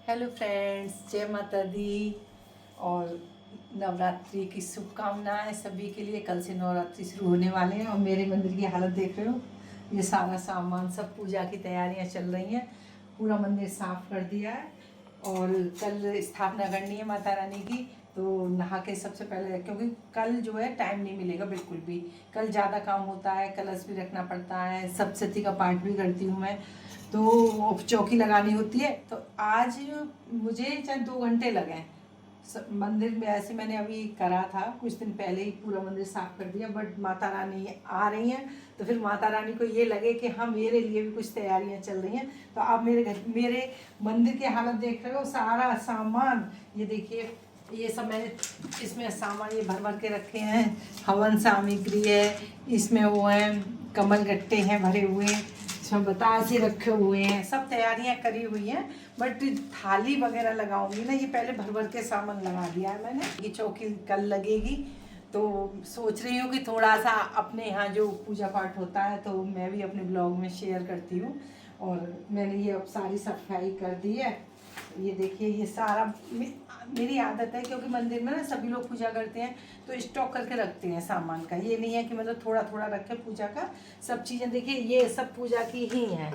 Hello friends, जय माता दी और नवरात्रि की शुभकामनाएं सभी के लिए। कल से नवरात्रि शुरू होने वाले हैं और मेरे मंदिर की हालत देख रहे हो। ये सारा सामान, सब पूजा की तैयारियां चल रही हैं। पूरा मंदिर साफ कर दिया है और कल स्थापना करनी है माता रानी की। तो नहा के सबसे पहले, क्योंकि कल जो है टाइम नहीं मिलेगा बिल्कुल भी। कल ज़्यादा काम होता है, कलश भी रखना पड़ता है, सप्तशती का पाठ भी करती हूँ मैं, तो चौकी लगानी होती है। तो आज मुझे चाहे 2 घंटे लगे मंदिर में। ऐसे मैंने अभी करा था, कुछ दिन पहले ही पूरा मंदिर साफ कर दिया। बट माता रानी आ रही हैं तो फिर माता रानी को ये लगे कि हाँ, मेरे लिए भी कुछ तैयारियां चल रही हैं। तो आप मेरे मंदिर की हालत देख रहे हो। सारा सामान ये देखिए, ये सब मैंने इसमें सामान ये भर भर के रखे हैं। हवन सामग्री है, इसमें वो है कमल गट्टे हैं भरे हुए, इसमें बतासे रखे हुए हैं, सब तैयारियां करी हुई हैं। बट थाली वगैरह लगाऊंगी ना, ये पहले भर भर के सामान लगा दिया है मैंने। ये चौकी कल लगेगी तो सोच रही हूँ कि थोड़ा सा अपने यहाँ जो पूजा पाठ होता है तो मैं भी अपने ब्लॉग में शेयर करती हूँ। और मैंने ये अब सारी सफाई कर दी है। ये देखिए, ये सारा मेरी आदत है, क्योंकि मंदिर में ना सभी लोग पूजा करते हैं तो स्टॉक करके रखते हैं सामान का। ये नहीं है कि मतलब थोड़ा थोड़ा रखे पूजा का। सब चीज़ें देखिए, ये सब पूजा की ही है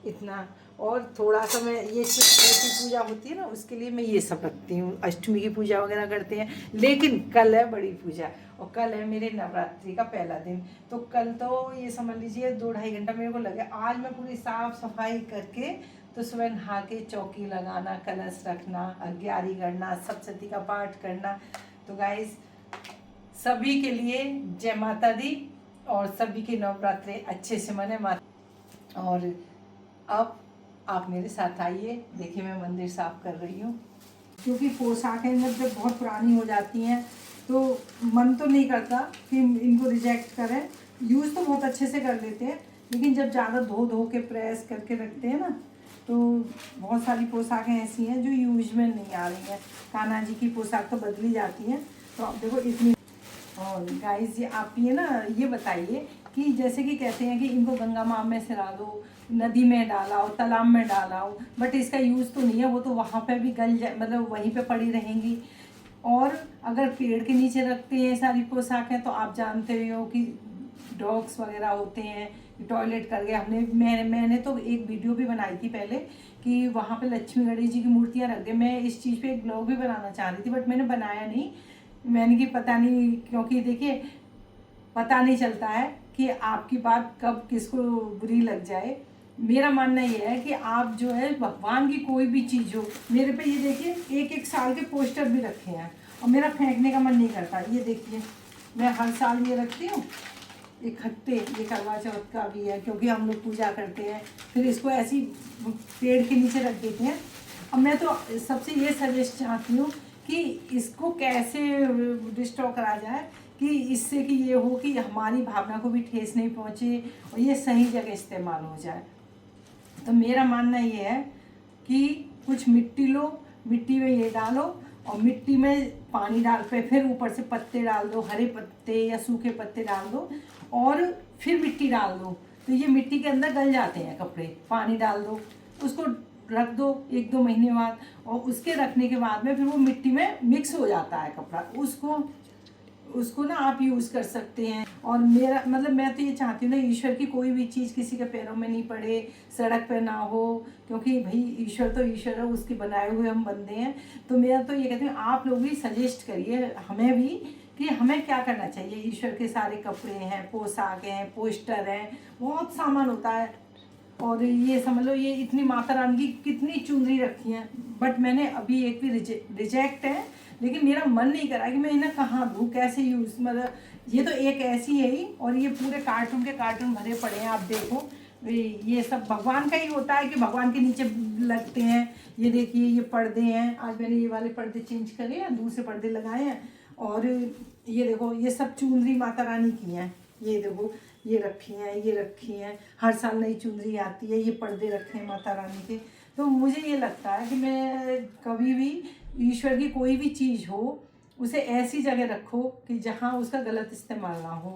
इतना। और थोड़ा सा मैं ये छोटी पूजा होती है ना, उसके लिए मैं ये सब रखती हूँ। अष्टमी की पूजा वगैरह करते हैं, लेकिन कल है बड़ी पूजा और कल है मेरे नवरात्रि का पहला दिन। तो कल तो ये समझ लीजिए 2-2.5 घंटा मेरे को लगे। आज मैं पूरी साफ सफाई करके तो सुबह नहा के चौकी लगाना, कलश रखना, अग्यारी करना, सप्तशती का पाठ करना। तो गाइस, सभी के लिए जय माता दी और सभी के नवरात्रे अच्छे से मने माता। और अब आप मेरे साथ आइए, देखिए मैं मंदिर साफ कर रही हूँ। क्योंकि पोशाकें जब बहुत पुरानी हो जाती हैं तो मन तो नहीं करता कि इनको रिजेक्ट करें। यूज़ तो बहुत अच्छे से कर लेते हैं, लेकिन जब ज़्यादा धो धो के प्रेस करके रखते हैं ना, तो बहुत सारी पोशाकें ऐसी हैं जो यूज में नहीं आ रही हैं। कान्हा जी की पोशाक तो बदली जाती है। तो आप देखो इतनी। और गाइस, ये आप ये ना ये बताइए कि जैसे कि कहते हैं कि इनको गंगा माँ में सिरा दो, नदी में डालाओ, तालाब में डालाओ, बट इसका यूज़ तो नहीं है। वो तो वहाँ पे भी गल जाए, मतलब वहीं पे पड़ी रहेंगी। और अगर पेड़ के नीचे रखते हैं सारी पोशाकें, तो आप जानते हो कि डॉग्स वगैरह होते हैं, टॉयलेट कर गए। मैंने तो एक वीडियो भी बनाई थी पहले कि वहाँ पे लक्ष्मी गणेश जी की मूर्तियाँ रख गए। मैं इस चीज़ पे एक ब्लॉग भी बनाना चाह रही थी, बट मैंने बनाया नहीं। मैंने कि पता नहीं, क्योंकि देखिए पता नहीं चलता है कि आपकी बात कब किसको बुरी लग जाए। मेरा मानना ये है कि आप जो है भगवान की कोई भी चीज़ हो, मेरे पे ये देखिए 1-1 साल के पोस्टर भी रखे हैं और मेरा फेंकने का मन नहीं करता। ये देखिए, मैं हर साल ये रखती हूँ इकट्ठे। ये करवा चौथ का भी है, क्योंकि हम लोग पूजा करते हैं, फिर इसको ऐसी पेड़ के नीचे रख देते हैं। अब मैं तो सबसे ये सजेस्ट चाहती हूँ कि इसको कैसे डिस्ट्रॉ करा जाए कि इससे कि ये हो कि हमारी भावना को भी ठेस नहीं पहुँचे और ये सही जगह इस्तेमाल हो जाए। तो मेरा मानना ये है कि कुछ मिट्टी लो, मिट्टी में ये डालो और मिट्टी में पानी डाल पे फिर ऊपर से पत्ते डाल दो, हरे पत्ते या सूखे पत्ते डाल दो और फिर मिट्टी डाल दो। तो ये मिट्टी के अंदर गल जाते हैं कपड़े। पानी डाल दो, उसको रख दो 1-2 महीने बाद, और उसके रखने के बाद में फिर वो मिट्टी में मिक्स हो जाता है कपड़ा। उसको ना आप यूज़ कर सकते हैं। और मेरा मतलब, मैं तो ये चाहती हूँ ना, ईश्वर की कोई भी चीज़ किसी के पैरों में नहीं पड़े, सड़क पे ना हो, क्योंकि भाई ईश्वर तो ईश्वर है, उसके बनाए हुए हम बंदे हैं। तो मेरा तो ये कहती हूँ, आप लोग भी सजेस्ट करिए हमें भी कि हमें क्या करना चाहिए। ईश्वर के सारे कपड़े हैं, पोशाक हैं, पोस्टर हैं, बहुत सामान होता है। और ये समझ लो, ये इतनी माता रानी की कितनी चुनरी रखी हैं, बट मैंने अभी एक भी रिजेक्ट है। लेकिन मेरा मन नहीं करा कि मैं इन्हें कहाँ दूँ, कैसे यूज़, मतलब ये तो एक ऐसी है ही। और ये पूरे कार्टून के कार्टून भरे पड़े हैं, आप देखो। ये सब भगवान का ही होता है कि भगवान के नीचे लगते हैं। ये देखिए, ये पर्दे हैं, आज मैंने ये वाले पर्दे चेंज करे हैं, दूसरे पर्दे लगाए हैं। और ये देखो, ये सब चुनरी माता रानी की हैं। ये देखो, ये रखी हैं, ये रखी हैं, हर साल नई चुनरी आती है। ये पर्दे रखे हैं माता रानी के। तो मुझे ये लगता है कि मैं कभी भी ईश्वर की कोई भी चीज़ हो, उसे ऐसी जगह रखो कि जहाँ उसका गलत इस्तेमाल ना हो।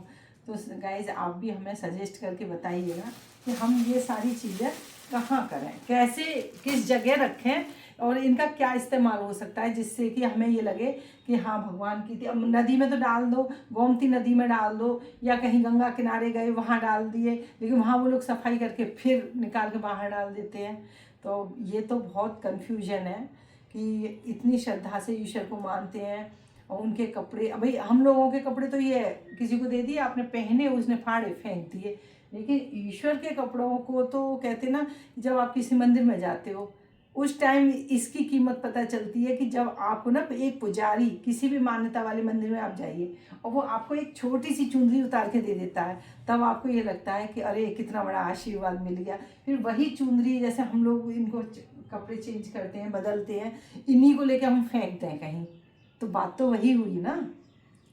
तो गाइज, आप भी हमें सजेस्ट करके बताइएगा कि हम ये सारी चीज़ें कहाँ करें, कैसे, किस जगह रखें। और इनका क्या इस्तेमाल हो सकता है जिससे कि हमें ये लगे कि हाँ भगवान की थी। अब नदी में तो डाल दो, गोमती नदी में डाल दो, या कहीं गंगा किनारे गए वहाँ डाल दिए, लेकिन वहाँ वो लोग सफाई करके फिर निकाल के बाहर डाल देते हैं। तो ये तो बहुत कन्फ्यूजन है कि इतनी श्रद्धा से ईश्वर को मानते हैं, और उनके कपड़े, भाई हम लोगों के कपड़े तो ये है, किसी को दे दिए आपने पहने, उसने फाड़े फेंक दिए, लेकिन ईश्वर के कपड़ों को तो कहते ना, जब आप किसी मंदिर में जाते हो उस टाइम इसकी कीमत पता चलती है कि जब आपको ना एक पुजारी किसी भी मान्यता वाले मंदिर में आप जाइए और वो आपको एक छोटी सी चुनरी उतार के दे देता है, तब आपको ये लगता है कि अरे कितना बड़ा आशीर्वाद मिल गया। फिर वही चुनरी, जैसे हम लोग इनको कपड़े चेंज करते हैं, बदलते हैं, इन्हीं को लेकर हम फेंक दें कहीं, तो बात तो वही हुई ना।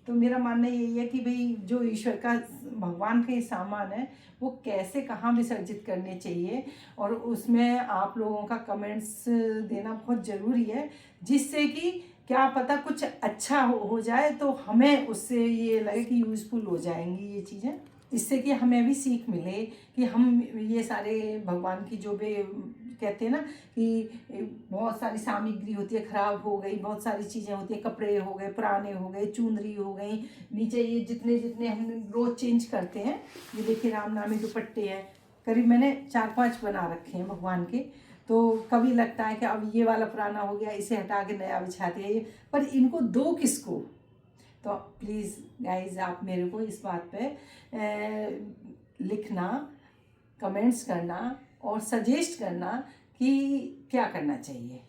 तो मेरा मानना यही है कि भाई जो ईश्वर का, भगवान के सामान है, वो कैसे कहाँ विसर्जित करने चाहिए, और उसमें आप लोगों का कमेंट्स देना बहुत ज़रूरी है, जिससे कि क्या पता कुछ अच्छा हो जाए, तो हमें उससे ये लगे कि यूज़फुल हो जाएंगी ये चीज़ें, इससे कि हमें भी सीख मिले कि हम ये सारे भगवान की जो भी कहते हैं ना कि बहुत सारी सामग्री होती है, ख़राब हो गई, बहुत सारी चीज़ें होती है, कपड़े हो गए पुराने, हो गए चुनरी हो गई, नीचे ये जितने जितने हम रोज़ चेंज करते हैं, ये देखिए रामनामी दुपट्टे हैं, करीब मैंने 4-5 बना रखे हैं भगवान के। तो कभी लगता है कि अब ये वाला पुराना हो गया, इसे हटा के नया बिछाते हैं, पर इनको दो किसको। तो प्लीज़ गाइज आप मेरे को इस बात पे लिखना, कमेंट्स करना और सजेस्ट करना कि क्या करना चाहिए।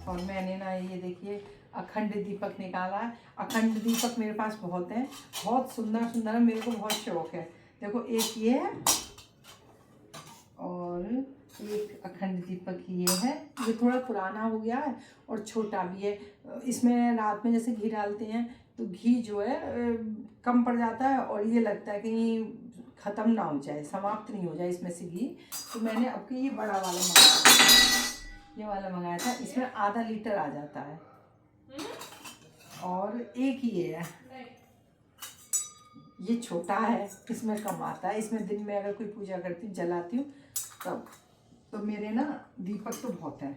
और मैंने ना ये देखिए अखंड दीपक निकाला है। अखंड दीपक मेरे पास बहुत हैं, बहुत सुंदर सुंदर है, मेरे को बहुत शौक है। देखो एक ये है और एक अखंड दीपक ये है, ये थोड़ा पुराना हो गया है और छोटा भी है। इसमें रात में जैसे घी डालते हैं तो घी जो है कम पड़ जाता है, और ये लगता है कहीं ख़त्म ना हो जाए, समाप्त नहीं हो जाए इसमें से घी। तो मैंने अब ये बड़ा वाला मंगाया, ये वाला मंगाया था, इसमें आधा लीटर आ जाता है। और एक ये है, ये छोटा है, इसमें कम आता है। इसमें दिन में अगर कोई पूजा करती हूँ, जलाती हूँ तब। तो मेरे ना दीपक तो बहुत हैं।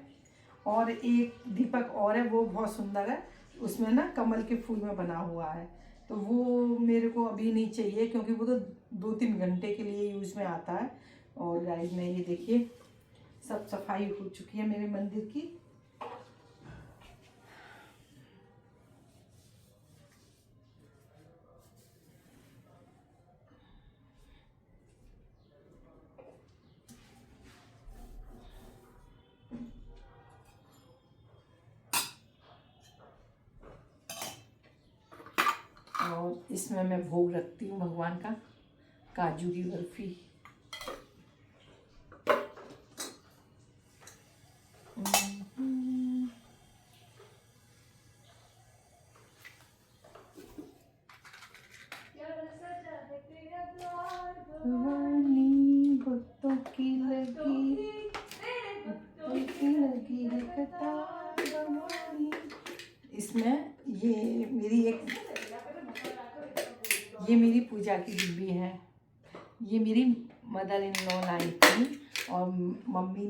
और एक दीपक और है, वो बहुत सुंदर है, उसमें ना कमल के फूल में बना हुआ है। तो वो मेरे को अभी नहीं चाहिए, क्योंकि वो तो 2-3 घंटे के लिए यूज़ में आता है। और गाइस में ये देखिए सब सफाई हो चुकी है मेरे मंदिर की। और इसमें मैं भोग रखती हूँ भगवान का, काजू की बर्फी। पूजा की डिब्बी है। ये मेरी मदर इन लॉ लाई थी और मम्मी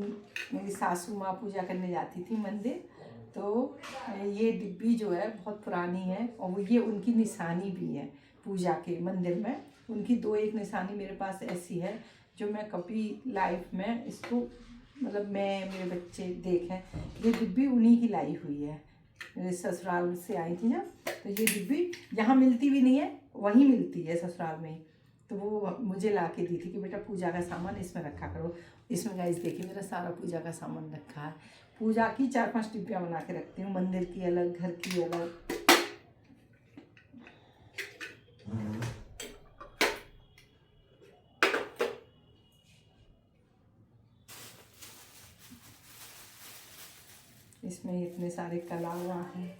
मेरी सासू माँ पूजा करने जाती थी मंदिर, तो ये डिब्बी जो है बहुत पुरानी है और ये उनकी निशानी भी है पूजा के मंदिर में। उनकी 2-1 निशानी मेरे पास ऐसी है जो मैं कभी लाइफ में इसको मतलब मैं मेरे बच्चे देखें। ये डिब्बी उन्हीं की लाई हुई है, मेरे ससुराल से आई थी जब, तो ये डिब्बी यहाँ मिलती भी नहीं है, वहीं मिलती है ससुराल में। तो वो मुझे ला के दी थी कि बेटा पूजा का सामान इसमें रखा करो। इसमें गाइस देखिए मेरा सारा पूजा का सामान रखा है। पूजा की 4-5 डिब्बियाँ बना के रखती हूँ, मंदिर की अलग, घर की अलग। इसमें इतने सारे कलावा हैं।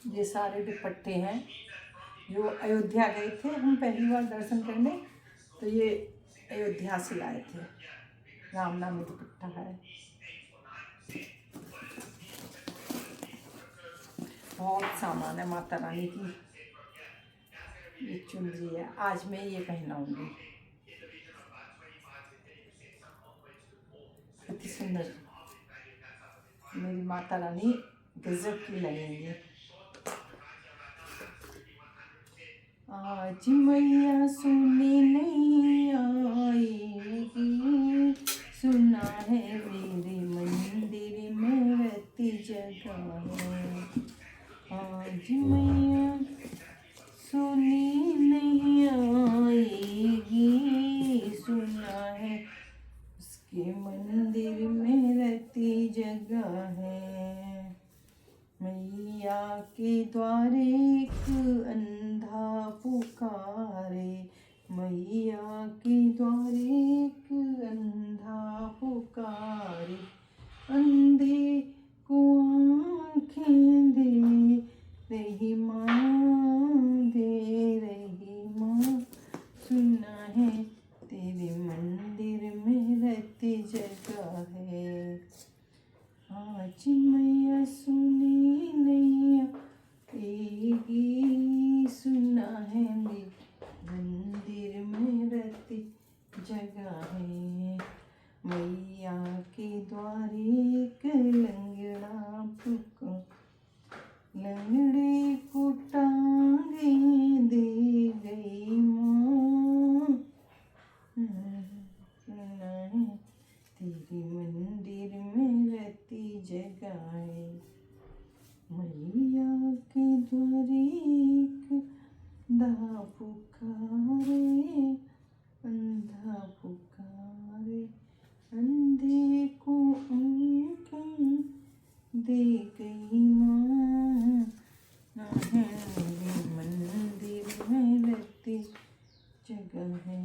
ये सारे दुपट्टे हैं जो अयोध्या गए थे हम पहली बार दर्शन करने, तो ये अयोध्या से लाए थे। रामनामी दुपट्टा है, बहुत सामान है माता रानी की। ये चुनरी है, आज मैं ये पहनाऊंगी, अति सुंदर। मेरी माता रानी गजब की लगेंगी। आज मैया सुनी नहीं आएगी, सुना है मेरे मंदिर में रहती जगह है। आज मैया सुनी नहीं आएगी, सुना है उसके मंदिर में रहती जगह है। मैया के द्वारे एक अंधा पुकारे, मैया के द्वारे एक अंधा पुकारे, अंधे को आँखें दे रही माँ, दे रही माँ, सुना है तेरे मंदिर में रहती जगह है। आज मैया सुनी नहीं आएगी, सुना है मेरे मंदिर में रहती जगह है। मैया के द्वारे एक लंगड़ा पुकार, लंगड़े को टांगे दे गई माँ, सुना है तेरे मंदिर में रहती जगह है। मैया के द्वारे एक अंधा पुकारे, अंधा पुकारे, अंधे को आँखें दे गई माँ, ना है मेरे मंदिर में रहती जगह है।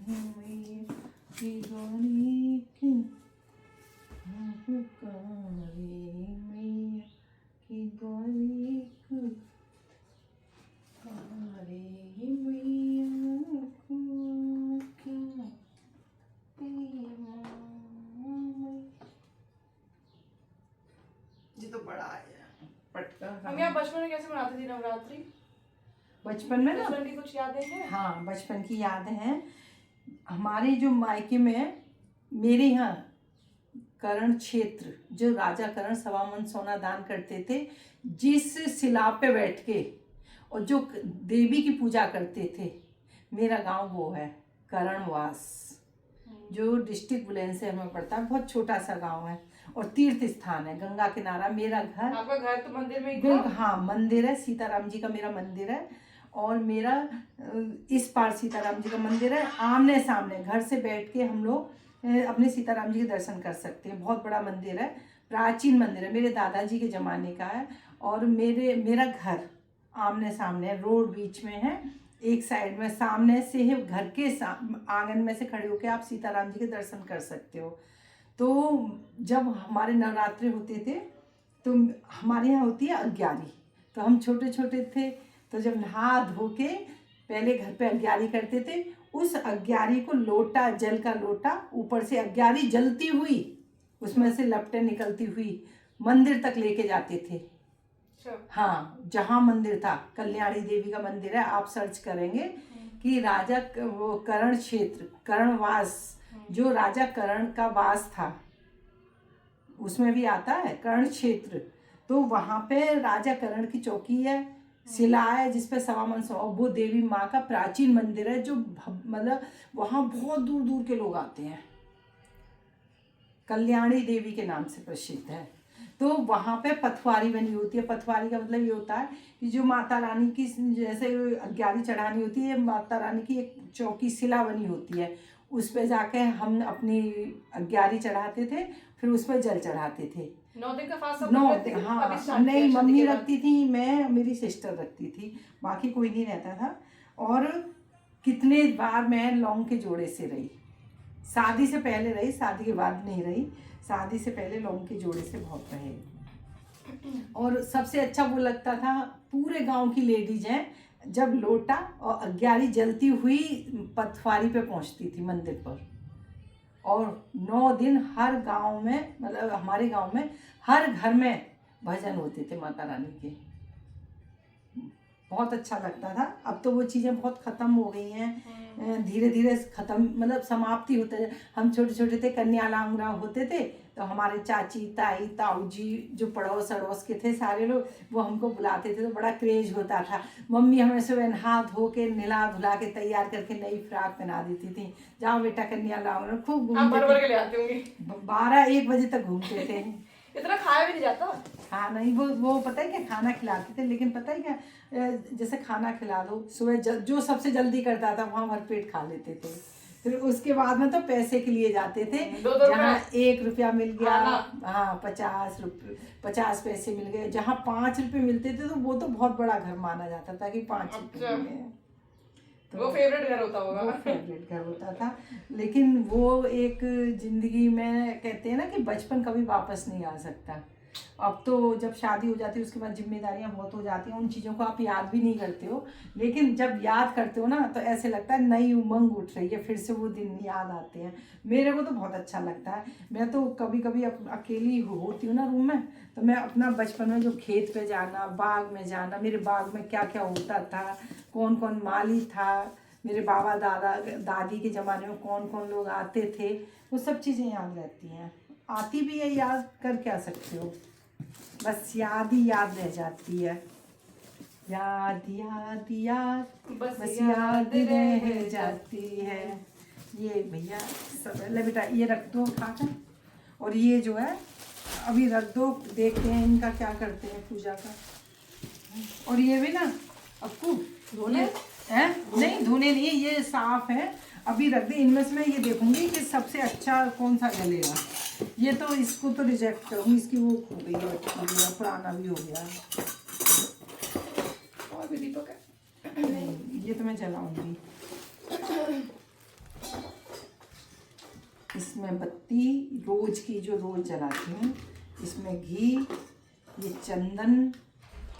मैया के द्वारे एक पुकारे, मैया के द्वारे एक पुकारे, मैया को क्या ये तो बड़ा है पटका। मम्मी आप बचपन में कैसे मनाती थी नवरात्रि? बचपन में ना, बचपन की कुछ यादें हैं? हाँ बचपन की यादें हैं। हमारे जो मायके में, मेरे यहाँ करण क्षेत्र, जो राजा करण 1.25 मन सोना दान करते थे, जिस शिला पे बैठ के और जो देवी की पूजा करते थे, मेरा गांव वो है करणवास, जो डिस्ट्रिक्ट बुलंदशहर में पड़ता है। बहुत छोटा सा गांव है और तीर्थ स्थान है, गंगा किनारा। मेरा घर, आपका घर तो मंदिर में ही था? बिल्कुल हाँ, मंदिर है, सीताराम जी का मेरा मंदिर है। और मेरा इस पार सीताराम जी का मंदिर है, आमने सामने घर से बैठ के हम लोग अपने सीताराम जी के दर्शन कर सकते हैं। बहुत बड़ा मंदिर है, प्राचीन मंदिर है, मेरे दादाजी के ज़माने का है। और मेरा घर आमने सामने है, रोड बीच में है, एक साइड में सामने से है, घर के आंगन में से खड़े होकर आप सीताराम जी के दर्शन कर सकते हो। तो जब हमारे नवरात्रे होते थे तो हमारे यहाँ होती है अग्यारी, तो हम छोटे छोटे थे, तो जब नहा धो के पहले घर पे अग्यारी करते थे, उस अग्यारी को लोटा, जल का लोटा, ऊपर से अग्यारी जलती हुई, उसमें से लपटें निकलती हुई मंदिर तक लेके जाते थे। हाँ, जहाँ मंदिर था, कल्याणी देवी का मंदिर है, आप सर्च करेंगे कि राजा वो कर्ण क्षेत्र, कर्णवास, जो राजा कर्ण का वास था उसमें भी आता है कर्ण क्षेत्र। तो वहाँ पे राजा कर्ण की चौकी है, शिला है जिसपे 1.25 मन, वो देवी माँ का प्राचीन मंदिर है, जो मतलब वहाँ बहुत दूर दूर के लोग आते हैं, कल्याणी देवी के नाम से प्रसिद्ध है। तो वहाँ पे पथवारी बनी होती है। पथवारी का मतलब ये होता है कि जो माता रानी की जैसे अग्यारी चढ़ानी होती है, माता रानी की एक चौकी शिला बनी होती है, उस पे जाके हम अपनी अग्यारी चढ़ाते थे, फिर उस पर जल चढ़ाते थे। 9 दिन का फास्ट? 9 दिन, हाँ। नहीं, मम्मी रखती थी, मैं, मेरी सिस्टर रखती थी, बाकी कोई नहीं रहता था। और कितने बार मैं लौंग के जोड़े से रही, शादी से पहले रही, शादी के बाद नहीं रही, शादी से पहले लौंग के जोड़े से बहुत रहे। और सबसे अच्छा वो लगता था, पूरे गांव की लेडीज हैं, जब लोटा और अग्यारी जलती हुई पथवारी पे पहुंचती थी मंदिर पर। और 9 दिन हर गांव में, मतलब हमारे गांव में हर घर में भजन होते थे माता रानी के, बहुत अच्छा लगता था। अब तो वो चीज़ें बहुत ख़त्म हो गई हैं, धीरे धीरे ख़त्म, मतलब समाप्ति होते हैं। हम छोटे छोटे थे, कन्या लांगरा होते थे, तो हमारे चाची, ताई, ताऊ जी, जो पड़ोस अड़ोस के थे सारे लोग, वो हमको बुलाते थे, तो बड़ा क्रेज होता था। मम्मी हमें सुबह नहा धो के, नहला धुला के तैयार करके नई फ्रॉक पहना देती थी, जाओ बेटा कन्या लांगरा। खूब घूमते थे, 12-1 बजे तक घूमते थे। इतना खाया भी नहीं जाता। हाँ नहीं, वो पता है क्या, खाना खिलाते थे, लेकिन पता है क्या, जैसे खाना खिला दो सुबह, जो सबसे जल्दी करता था वहाँ भर पेट खा लेते थे। फिर उसके बाद में तो पैसे के लिए जाते थे, जहाँ 1 रुपया मिल गया, हाँ 50 पैसे मिल गए, जहाँ 5 रुपये मिलते थे तो वो तो बहुत बड़ा घर माना जाता था कि 5 रुपये मिल गए। तो वो फेवरेट घर होता होगा। वो फेवरेट घर होता था। लेकिन वो एक जिंदगी में, कहते हैं ना कि बचपन कभी वापस नहीं आ सकता। अब तो जब शादी हो जाती है उसके बाद जिम्मेदारियां बहुत हो जाती हैं, उन चीज़ों को आप याद भी नहीं करते हो, लेकिन जब याद करते हो ना तो ऐसे लगता है नई उमंग उठ रही है, फिर से वो दिन याद आते हैं। मेरे को तो बहुत अच्छा लगता है। मैं तो कभी कभी अकेली होती हूँ ना रूम में, तो मैं अपना बचपन में जो खेत पे जाना, बाग में जाना, मेरे बाग में क्या क्या होता था, कौन कौन माली था, मेरे बाबा दादा दादी के ज़माने में कौन कौन लोग आते थे, वो सब चीज़ें याद रहती हैं। आती भी है, याद कर क्या सकते हो, बस याद ही याद रह जाती है। याद याद याद बस याद रह जाती है। ये भैया सब, ले बेटा ये रख दो खाकर, और ये जो है अभी रख दो, देखते हैं इनका क्या करते हैं पूजा का। और ये भी ना अक्कू धोने हैं, नहीं धोने नहीं, ये साफ है, अभी रख दे। इनमें से मैं ये देखूंगी कि सबसे अच्छा कौन सा गलेगा। ये तो इसको तो रिजेक्ट करूँगी, इसकी वो हो गई है, पुराना भी हो गया। और भी दीपक है? नहीं, ये तो मैं जलाऊंगी। इसमें बत्ती रोज की, जो रोज जलाती हूँ, इसमें घी, ये चंदन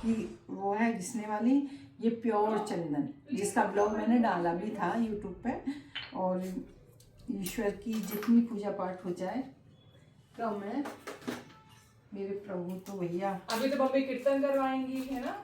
की वो है घिसने वाली, ये प्योर चंदन, जिसका ब्लॉग मैंने डाला भी था यूट्यूब पे। और ईश्वर की जितनी पूजा पाठ हो जाए कम है, मेरे प्रभु तो भैया। अभी तो मम्मी कीर्तन करवाएंगी, है ना?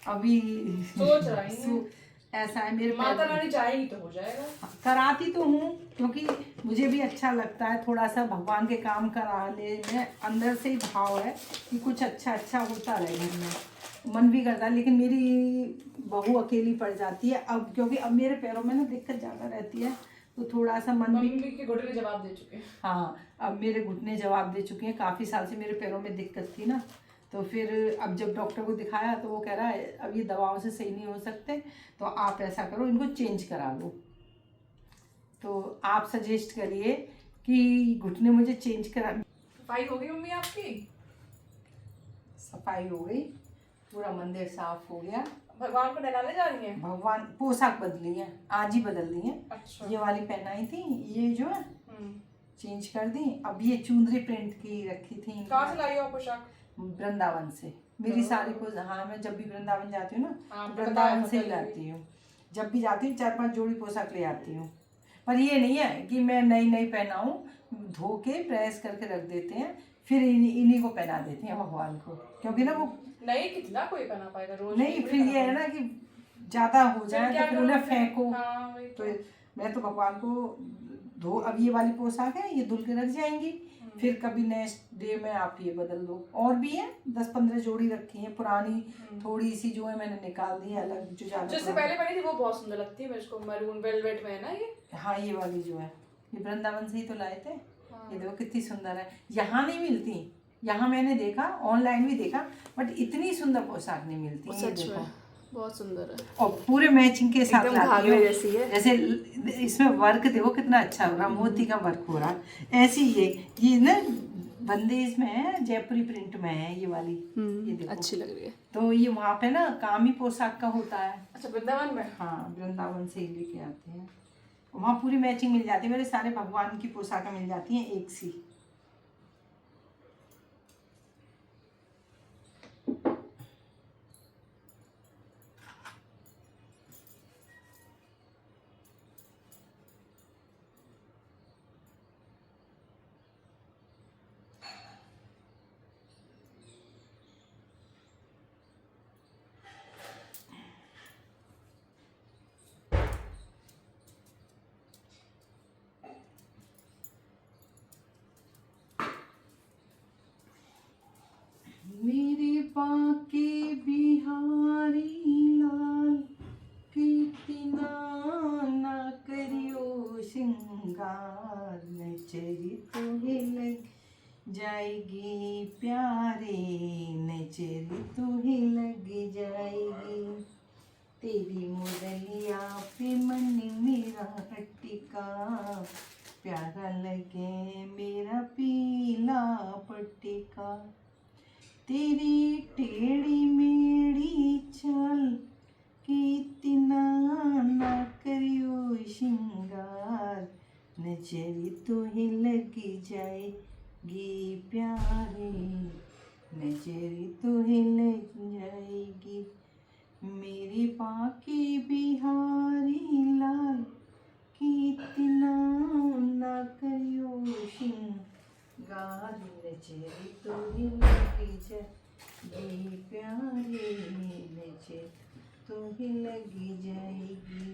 अभी सोच रही हूँ, ऐसा है मेरे, माता रानी चाहेगी तो हो जाएगा। कराती तो हूँ, क्योंकि मुझे भी अच्छा लगता है थोड़ा सा भगवान के काम करा ले, मैं अंदर से ही भाव है कि कुछ अच्छा अच्छा होता रहे घर में, मन भी करता है। लेकिन मेरी बहू अकेली पड़ जाती है अब, क्योंकि अब मेरे पैरों में ना दिक्कत ज़्यादा रहती है, तो थोड़ा सा मन भी, मम्मी के घुटने जवाब दे चुके हैं। हाँ अब मेरे घुटने जवाब दे चुके हैं। काफ़ी साल से मेरे पैरों में दिक्कत थी ना, तो फिर अब जब डॉक्टर को दिखाया तो वो कह रहा है अब ये दवाओं से सही नहीं हो सकते, तो आप ऐसा करो इनको चेंज करा लो। तो आप सजेस्ट करिए कि घुटने मुझे चेंज करा। सफाई हो गई मम्मी आपकी? सफाई हो गई, पूरा मंदिर साफ हो गया। भगवान को नहलाने जा रही हैं? भगवान पोशाक बदली है, आज ही बदल दी है। अच्छा। ये वाली पहनाई थी, ये जो है हम्म। चेंज कर दी। अब ये चुंदरी प्रिंट की रखी थी। कहाँ से लाई हो आप पोशाक? वृंदावन से। मेरी सारी को, हाँ मैं जब भी वृंदावन जाती हूँ ना हाँ, तो वृंदावन पता से है, ही पता है। लाती हूँ। जब भी जाती हूँ 4-5 जोड़ी पोशाक ले आती हूँ। पर ये नहीं है कि मैं नई नई पहनाऊँ, धो के प्रेस करके रख देते हैं, फिर इन्हीं को पहना देते हैं भगवान को, क्योंकि ना वो नहीं, कितना कोई पहना पाएगा रोज? नहीं, फिर ये है ना कि ज़्यादा हो जाए तो फिर उन्हें फेंको। हाँ, वही तो मैं तो भगवान को धो, अब ये वाली पोशाक है ये धुल के रख जाएंगी, फिर कभी नेक्स्ट डे में आप ये बदल दो। और भी है 10-15 जोड़ी रखी है पुरानी, थोड़ी सी जो है मैंने निकाल दी अलग, जो ज्यादा जिससे पहले पहनी थी वो बहुत सुंदर लगती है मुझको, मैरून वेलवेट में है ना ये। हाँ ये वाली जो है ये वृंदावन से ही तो लाए थे। हाँ। ये देखो कितनी सुंदर है, यहाँ नहीं मिलती। यहाँ मैंने देखा, ऑनलाइन भी देखा, बट इतनी सुंदर पोशाक नहीं मिलती है। ये देखो बहुत सुंदर है और पूरे मैचिंग के साथ एकदम लाती घाघरे हूँ। जैसी है। जैसे इसमें वर्क देखो कितना अच्छा हो रहा, मोती का वर्क हो रहा। ऐसी ये ना बंदेज में है, जयपुरी प्रिंट में है ये वाली। ये देखो अच्छी लग रही है। तो ये वहाँ पे ना काम ही पोशाक का होता है। अच्छा, वृंदावन में? हाँ वृंदावन से ही लेके आते हैं, वहाँ पूरी मैचिंग मिल जाती है। मेरे सारे भगवान की पोशाकें मिल जाती हैं एक सी। मेरे बाके बिहारी लाल कितना ना करियो श्रृंगार, नचरी तुहे लग जाएगी प्यारे, नचरी तुहे लग जाएगी। तेरी मुरलिया पे मन मेरा टिका, प्यारा लगे मेरा पीला पट्टिका। तेरी टेढ़ी मेढ़ी चाल कितना ना करियो श्रृंगार, नजरी तुहे लगी जाएगी प्यारे, नजरी तुहे लग जाएगी। मेरे बाके बिहारी लाल कितना ना करियो श्रृंगार, नजरी तुहे लगी जाएगी प्यारे, नजर तुहे लगी जाएगी।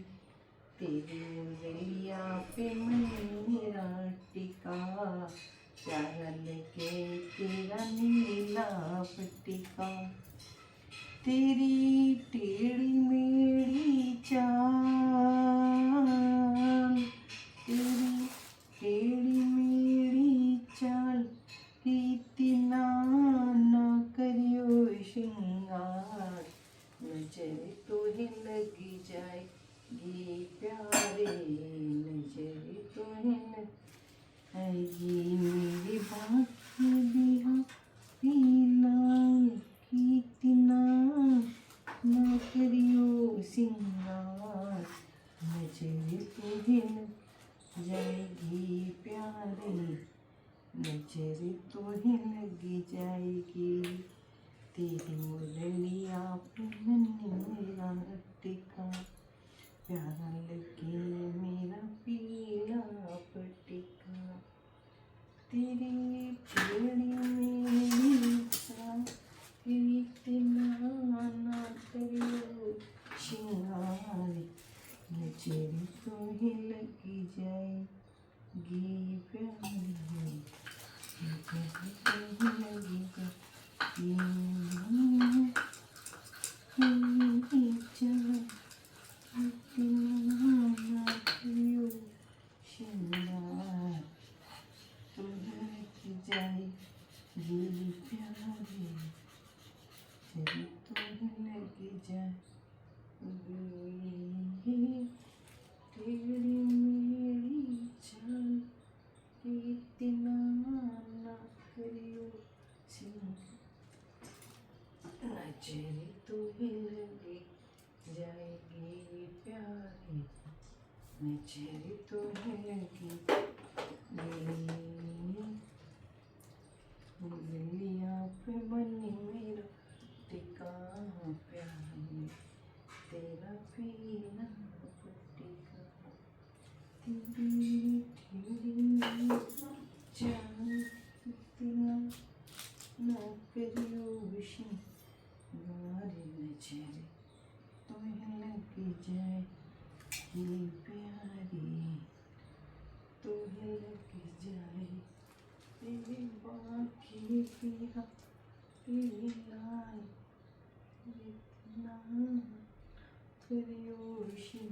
तेरी मुरलिया पे मन मेरा टिका, प्यारा लगे तेरा नीला पट्टिका। तेरी टेढ़ी मेढ़ी चाल, तेरी टेढ़ी मेढ़ी चाल कितना ना करियो श्रृंगार, नजर तुहे लगी जाएगी प्यारे, नजर तुहे लगी। मेरी बाकी बिहारी लाल कितना ना करियो श्रृंगार, नजर तुहे लग जाएगी प्यारे, नजर तुहे लगी जाएगी। तेरी मुरलिया पे मन मेरा टिका, प्यारा लगे मेरा पीला पट्टिका। तेरी टेढ़ी मेढ़ी चाल कितना ना करियो श्रृंगार, नजर तुहे लगी जाएगी प्यारी, नजर तुहे लगी जाएगी। नजर तो लगी लिया पे बनी मेरा टिकाना प्यार में तेरा पीना पट्टिका तेरी जान इतना ना करियो विशी मारे नजर तुम्हें लग जाए कि प्यारी तुम्हें लग जाए तेरी बाकी पिया पीलाए इतना करियो विशी